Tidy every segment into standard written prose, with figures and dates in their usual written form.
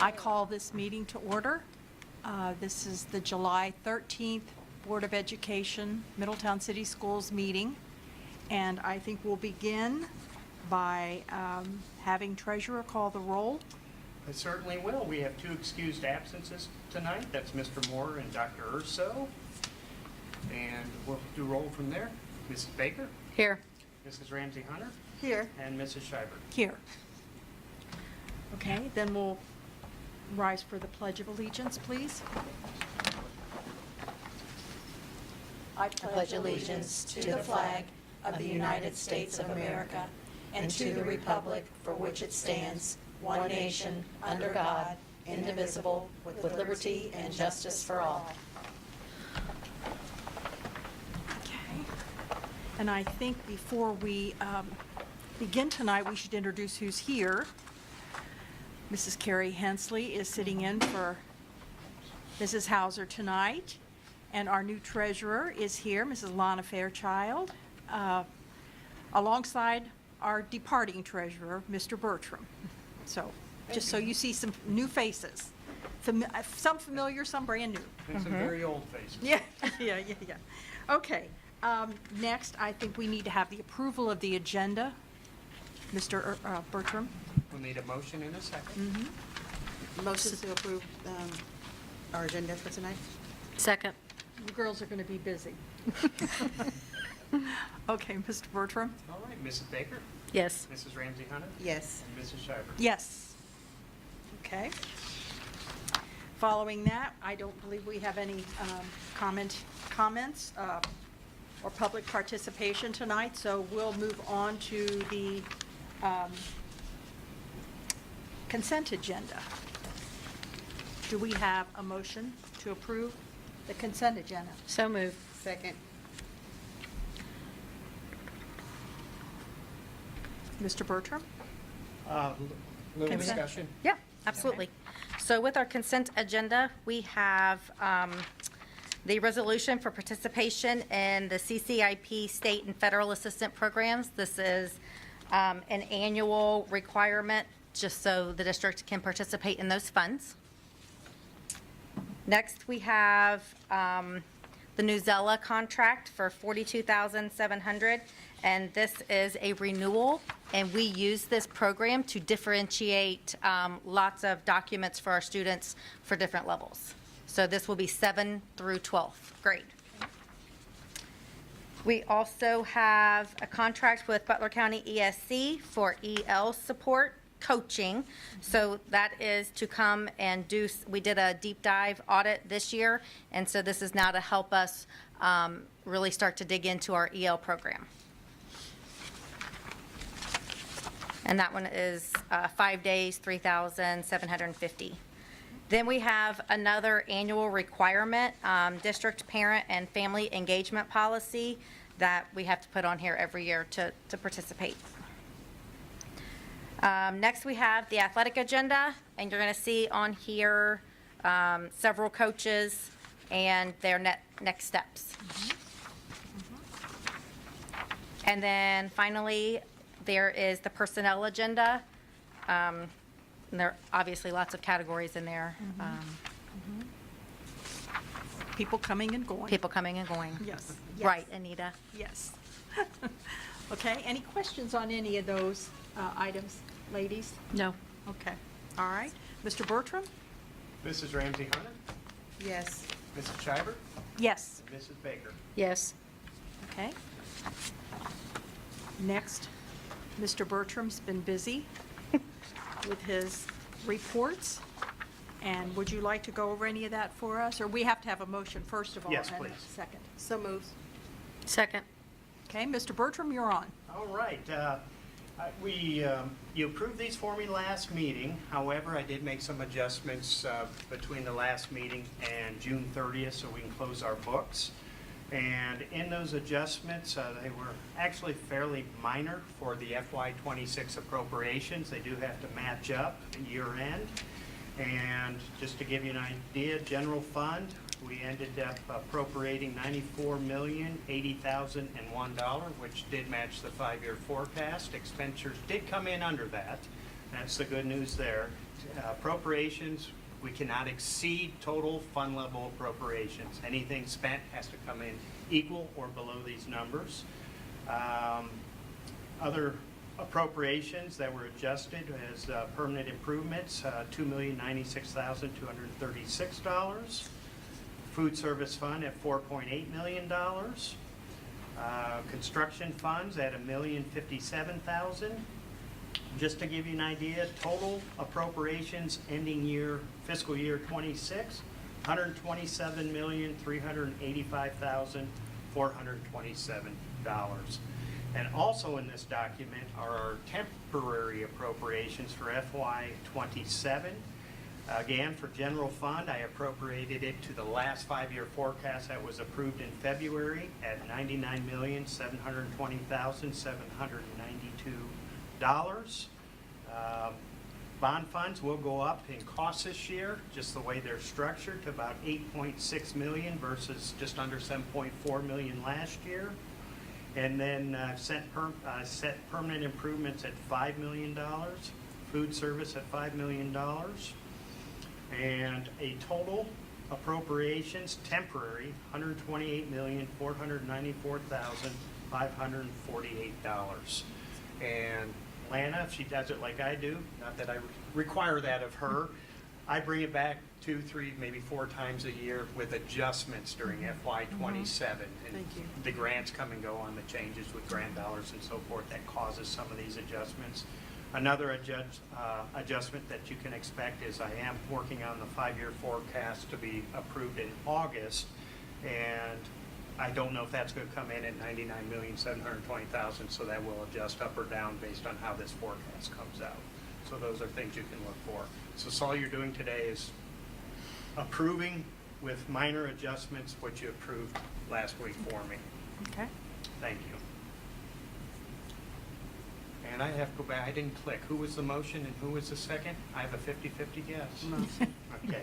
I call this meeting to order. This is the July 13th Board of Education, Middletown City Schools meeting. And I think we'll begin by having treasurer call the roll. I certainly will. We have two excused absences tonight. That's Mr. Moore and Dr. Urso. And we'll do roll from there. Mrs. Baker, Here. Mrs. Ramsey Hunter, Here. and Mrs. Schreiber. Here. Okay, then we'll rise for the Pledge of Allegiance, please. I pledge allegiance to the flag of the United States of America and to the republic for which it stands, one nation, under God, indivisible, with liberty and justice for all. Okay. And I think before we begin tonight, we should introduce who's here. Mrs. Carrie Hensley is sitting in for Mrs. Hauser tonight. And our new treasurer is here, Mrs. Lana Fairchild, alongside our departing treasurer, Mr. Bertram. So, just so you see some new faces. Some familiar, some brand new. And some very old faces. Yeah. Okay, next, I think we need to have the approval of the agenda. Mr. Bertram? We'll need a motion in a second. Motion to approve our agenda for tonight? Second. You girls are going to be busy. Okay, Mr. Bertram? All right, Mrs. Baker, Yes. Mrs. Ramsey Hunter, Yes. and Mrs. Schreiber. Yes. Okay. Following that, I don't believe we have any comments or public participation tonight, so we'll move on to the consent agenda. Do we have a motion to approve the consent agenda? So moved. Second. Mr. Bertram? Little Consent. discussion. Yeah, absolutely. So with our consent agenda, we have the resolution for participation in the CCIP state and federal assistant programs. This is an annual requirement just so the district can participate in those funds. Next, we have the New Zella contract for $42,700, and this is a renewal, and we use this program to differentiate lots of documents for our students for different levels. So this will be 7th through 12th grade. We also have a contract with Butler County ESC for EL support coaching. So that is to come and we did a deep dive audit this year, and so this is now to help us really start to dig into our EL program. And that one is 5 days, $3,750. Then we have another annual requirement, district parent and family engagement policy that we have to put on here every year to participate. Next, we have the athletic agenda, and you're going to see on here several coaches and their next steps. And then finally, there is the personnel agenda. And there are obviously lots of categories in there. People coming and going. People coming and going. Yes. Right, Anita? Yes. Okay, any questions on any of those items, ladies? No. Okay, all right. Mr. Bertram? Mrs. Ramsey Hunter, Yes. Mrs. Schreiber, Yes. Mrs. Baker. Yes. Okay. Next, Mr. Bertram's been busy with his reports. And would you like to go over any of that for us? Or we have to have a motion first of all? Yes, and then a please. Second. So moves. Second. Okay, Mr. Bertram, you're on. All right. You approved these for me last meeting. However, I did make some adjustments between the last meeting and June 30th so we can close our books. And in those adjustments, they were actually fairly minor for the FY26 appropriations. They do have to match up year end. And just to give you an idea, general fund, we ended up appropriating $94,080,001, which did match the 5-year forecast. Expenditures did come in under that. That's the good news there. Appropriations, we cannot exceed total fund level appropriations. Anything spent has to come in equal or below these numbers. Other appropriations that were adjusted as permanent improvements, $2,096,236. Food service fund at $4.8 million. Construction funds at $1,057,000. Just to give you an idea, total appropriations ending year, fiscal year 26, $127,385,427. And also in this document are our temporary appropriations for FY 27. Again, for general fund, I appropriated it to the last 5-year forecast that was approved in February at $99,720,792. Bond funds will go up in cost this year, just the way they're structured, to about $8.6 million versus just under $7.4 million last year. And then set permanent improvements at $5 million, food service at $5 million, and a total appropriations temporary $128,494,548. And Lana, if she does it like I do, not that I require that of her, I bring it back 2, 3, maybe 4 times a year with adjustments during FY 27. And Thank you. the grants come and go on the changes with grant dollars and so forth that causes some of these adjustments. Another adjustment that you can expect is I am working on the 5-year forecast to be approved in August, and I don't know if that's going to come in at $99,720,000, so that will adjust up or down based on how this forecast comes out. So those are things you can look for. So all you're doing today is approving with minor adjustments what you approved last week for me. Okay. Thank you. And I have to go back, I didn't click. Who was the motion and who was the second? I have a 50-50 guess. Okay.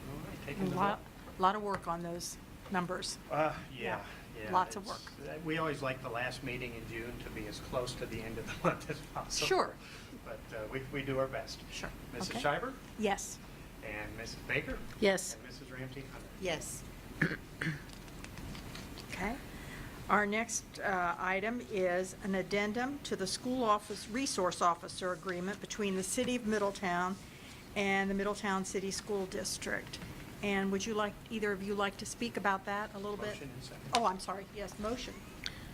All right, taking the vote. Lot of work on those numbers. Yeah. Yeah, lots of it's- We always like the last meeting in June to be as close to the end of the month as possible. Sure. But we do our best. Sure. Mrs. Okay. Schreiber Yes. and Mrs. Baker Yes. and Mrs. Ramsey Hunter. Yes. Okay. Our next item is an addendum to the school office resource officer agreement between the City of Middletown and the Middletown City School District. And would you like, either of you like to speak about that a little bit? Motion and second. Oh, I'm sorry. Yes, motion.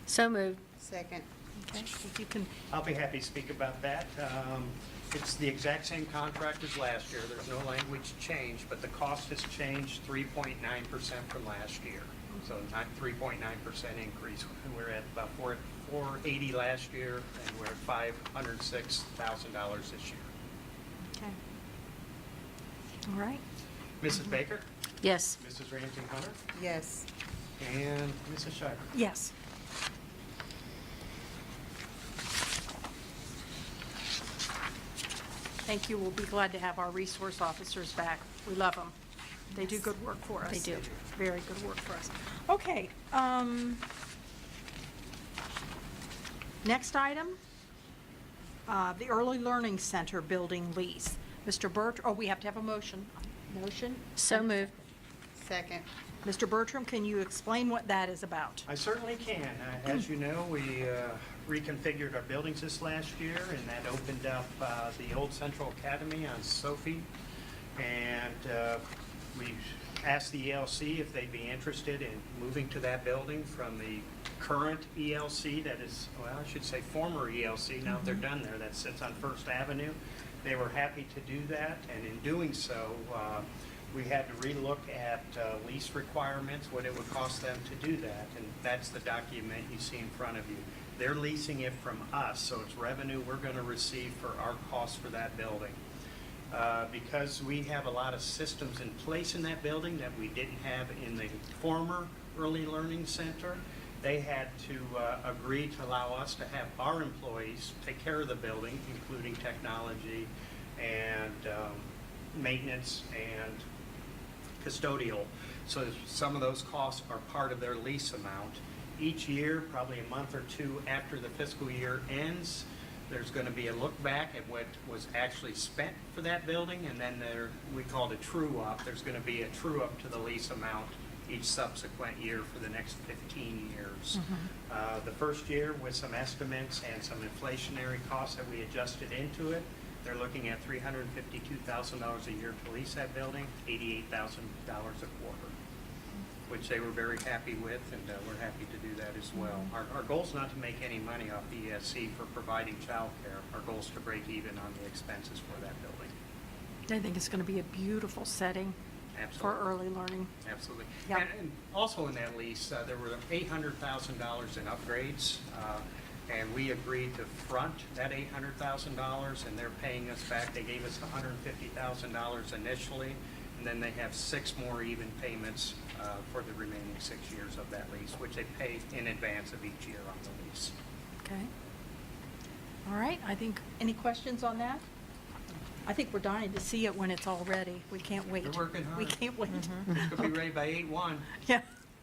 So moved. Second. Okay. If you can, I'll be happy to speak about that. It's the exact same contract as last year. There's no language change, but the cost has changed 3.9% from last year. So not 3.9% increase. We're at about $480 last year, and we're at $506,000 this year. okay. All right. Mrs. Baker, Yes. Mrs. Ramsey Hunter, Yes. and Mrs. Schreiber. Yes. Thank you. We'll be glad to have our resource officers back. We love them. They do good work for us. They do. Very good work for us. Okay. Next item, the Early Learning Center building lease. Mr. we have to have a motion. Motion? So moved. Second. Mr. Bertram, can you explain what that is about? I certainly can. As you know, we reconfigured our buildings this last year, and that opened up the old Central Academy on Sophie. And we asked the ELC if they'd be interested in moving to that building from the current ELC that is, well, I should say former ELC, now they're done there, that sits on First Avenue. They were happy to do that, and in doing so, we had to relook at lease requirements, what it would cost them to do that, and that's the document you see in front of you. They're leasing it from us, so it's revenue we're going to receive for our costs for that building. Because we have a lot of systems in place in that building that we didn't have in the former Early Learning Center, they had to agree to allow us to have our employees take care of the building, including technology and maintenance and custodial. So some of those costs are part of their lease amount. Each year, probably a month or two after the fiscal year ends, there's going to be a look back at what was actually spent for that building, and then we call it a true-up. There's going to be a true-up to the lease amount each subsequent year for the next 15 years. The first year, with some estimates and some inflationary costs that we adjusted into it, they're looking at $352,000 a year to lease that building, $88,000 a quarter, which they were very happy with, and we're happy to do that as well. Our goal is not to make any money off the ESC for providing childcare. Our goal is to break even on the expenses for that building. I think it's going to be a beautiful setting for Absolutely. early learning. Absolutely. Yeah. And also in that lease, there were $800,000 in upgrades, and we agreed to front that $800,000, and they're paying us back. They gave us $150,000 initially, and then they have 6 more even payments for the remaining 6 years of that lease, which they pay in advance of each year on the lease. Okay. All right, I think, any questions on that? I think we're dying to see it when it's all ready. We can't wait. They're working hard. We can't wait. It's going to be ready by 8/1, Yeah,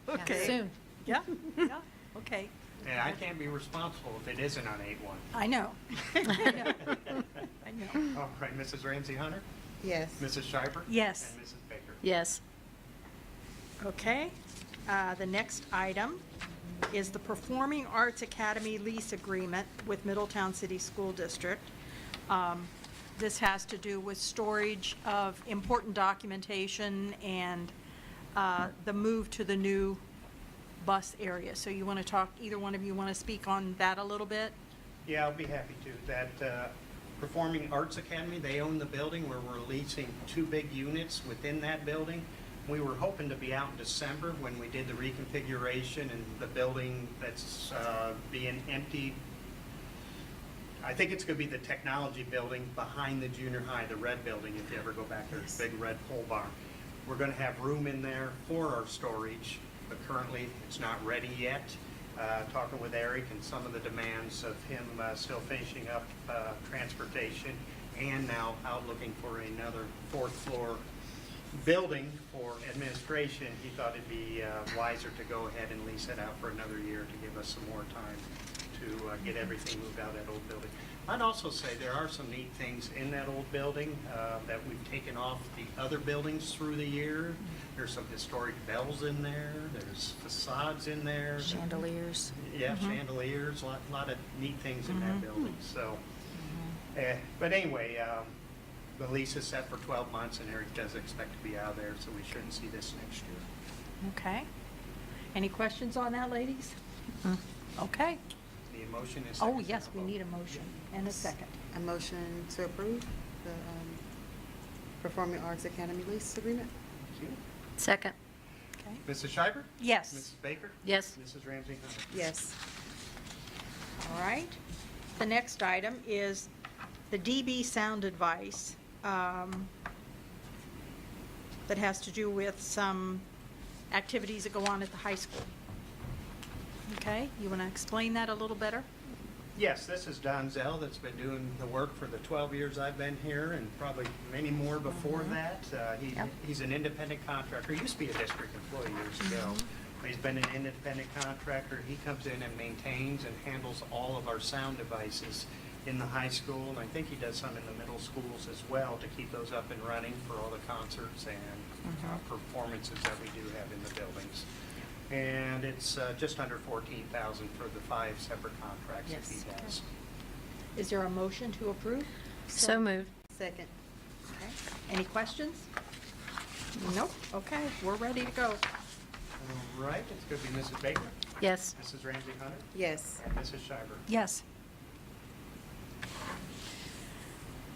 okay. Soon. Yeah, yeah, okay. and I can't be responsible if it isn't on 8/1. I know. I know. I know. All right, Mrs. Ramsey Hunter, Yes. Mrs. Schreiber? Yes. And Mrs. Baker? Yes. Okay, the next item is the Performing Arts Academy lease agreement with Middletown City School District. This has to do with storage of important documentation and the move to the new bus area. So you want to talk, either one of you want to speak on that a little bit? Yeah, I'll be happy to. That Performing Arts Academy, they own the building where we're leasing 2 big units within that building. We were hoping to be out in December when we did the reconfiguration and the building that's being empty. I think it's going to be the technology building behind the junior high, the red building, if you ever go back there, Yes. big red pole barn. We're going to have room in there for our storage, but currently it's not ready yet. Talking with Eric and some of the demands of him still finishing up transportation, and now out looking for another 4th floor building for administration, he thought it'd be wiser to go ahead and lease it out for another year to give us some more time to get everything moved out of that old building. I'd also say there are some neat things in that old building that we've taken off the other buildings through the year. There's some historic bells in there, there's facades in there. Chandeliers. Yeah, chandeliers, a lot of neat things in that building, so. But anyway, the lease is set for 12 months, and Eric does expect to be out of there, so we shouldn't see this next year. Okay. Any questions on that, ladies? Okay. Need a motion and a second? Oh, yes, we need a motion and a second. A motion to approve the Performing Arts Academy lease agreement? Thank you. Second. Okay. Mrs. Schreiber? Yes. Mrs. Baker? Yes. Mrs. Ramsey Hunter? Yes. All right. The next item is the DB sound advice that has to do with some activities that go on at the high school. Okay, you want to explain that a little better? Yes, this is Don Zell that's been doing the work for the 12 years I've been here, and probably many more before that. Yep. He's an independent contractor. He used to be a district employee years ago. He's been an independent contractor. He comes in and maintains and handles all of our sound devices in the high school, and I think he does some in the middle schools as well to keep those up and running for all the concerts and performances that we do have in the buildings. And it's just under $14,000 for the 5 separate contracts that Yes. he has. Is there a motion to approve? So moved. Second. Okay. Any questions? Nope. Okay, we're ready to go. All right, it's going to be Mrs. Baker, Yes. Mrs. Ramsey Hunter, Yes. and Mrs. Schreiber. Yes.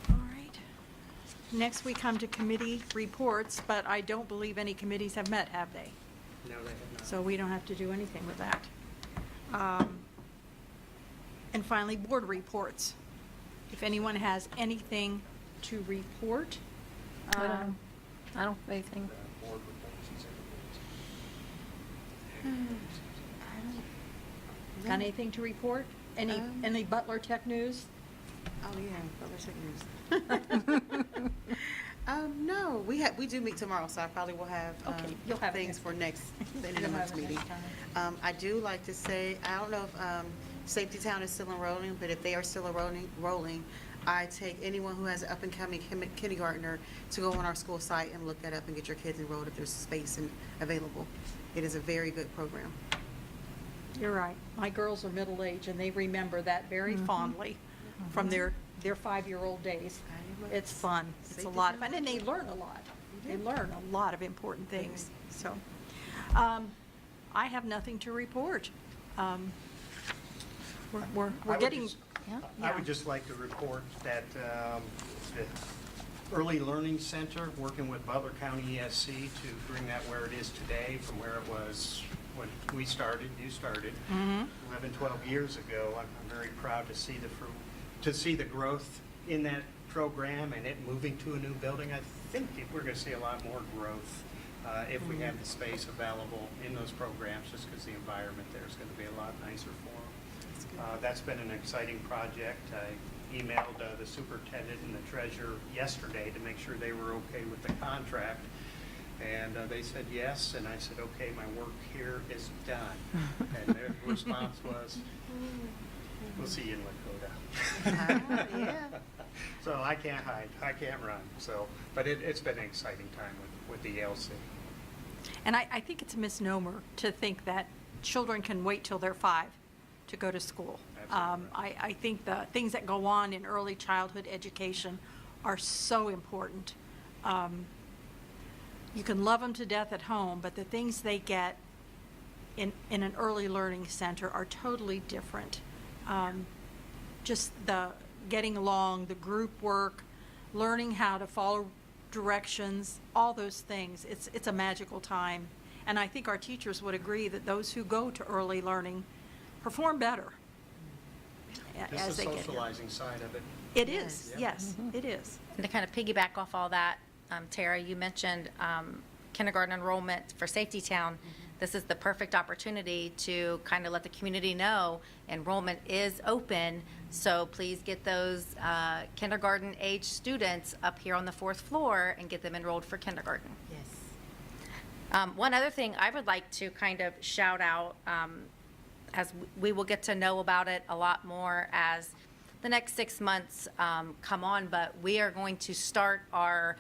All right. Next, we come to committee reports, but I don't believe any committees have met, have they? No, they have not. So we don't have to do anything with that. And finally, board reports. If anyone has anything to report. I don't have anything. Board reports and Got anything to report? Any Butler Tech news? Oh, yeah, public news. No, we do meet tomorrow, so I probably will have, Okay, you'll have it things next for next, the end of You'll the month's have it meeting. next time. I do like to say, I don't know if, Safety Town is still enrolling, but if they are still enrolling, I take anyone who has an up-and-coming kindergartner to go on our school site and look that up and get your kids enrolled if there's space and available. It is a very good program. You're right. My girls are middle-aged, and they remember that very fondly from their 5-year-old days. It's fun. It's a lot of fun, and they learn a lot. They learn a lot of important things, so. I have nothing to report. We're I would getting, just- Yeah. I would just like to report that the Early Learning Center, working with Butler County ESC to bring that where it is today from where it was when you started, 11, 12 years ago. I'm very proud to see the growth in that program and it moving to a new building. I think we're going to see a lot more growth if we have the space available in those programs, just because the environment there is going to be a lot nicer for them. That's been an exciting project. I emailed the superintendent and the treasurer yesterday to make sure they were okay with the contract. And they said yes, and I said, okay, my work here is done. And their response was, we'll see you in Lakota. Yeah. So I can't hide, I can't run. So, but it's been an exciting time with the ELC. and I think it's a misnomer to think that children can wait till they're 5 to go to school. Absolutely I think the things that go on in early childhood education are so important. You can love them to death at home, but the things they get in an early learning center are totally different. Just the getting along, the group work, learning how to follow directions, all those things. It's a magical time. And I think our teachers would agree that those who go to early learning perform better Just as the they get here. socializing side of it. It is, Yes. yes, it is. And to kind of piggyback off all that, Tara, you mentioned kindergarten enrollment for Safety Town. This is the perfect opportunity to kind of let the community know enrollment is open. So please get those kindergarten age students up here on the 4th floor and get them enrolled for kindergarten. Yes. One other thing I would like to kind of shout out, as we will get to know about it a lot more as the next 6 months come on, but we are going to start our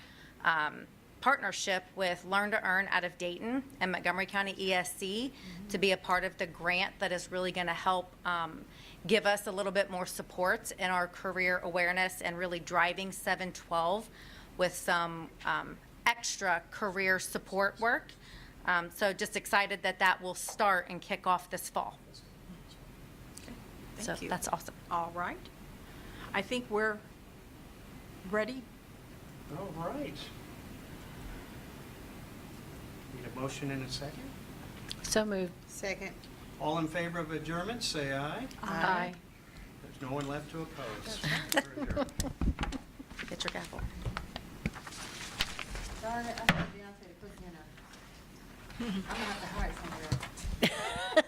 partnership with Learn to Earn out of Dayton and Montgomery County ESC to be a part of the grant that is really going to help give us a little bit more support in our career awareness and really driving 712 with some extra career support work. So just excited that that will start and kick off this fall. Thank So you. that's awesome. All right. I think we're ready. All right. Need a motion in a second? So moved. Second. All in favor of adjournment, say aye. Aye. There's no one left to oppose. We're adjourned. Get your gavel. Darn it, I had Beyonce to put me in a, I'm gonna have to hide somewhere.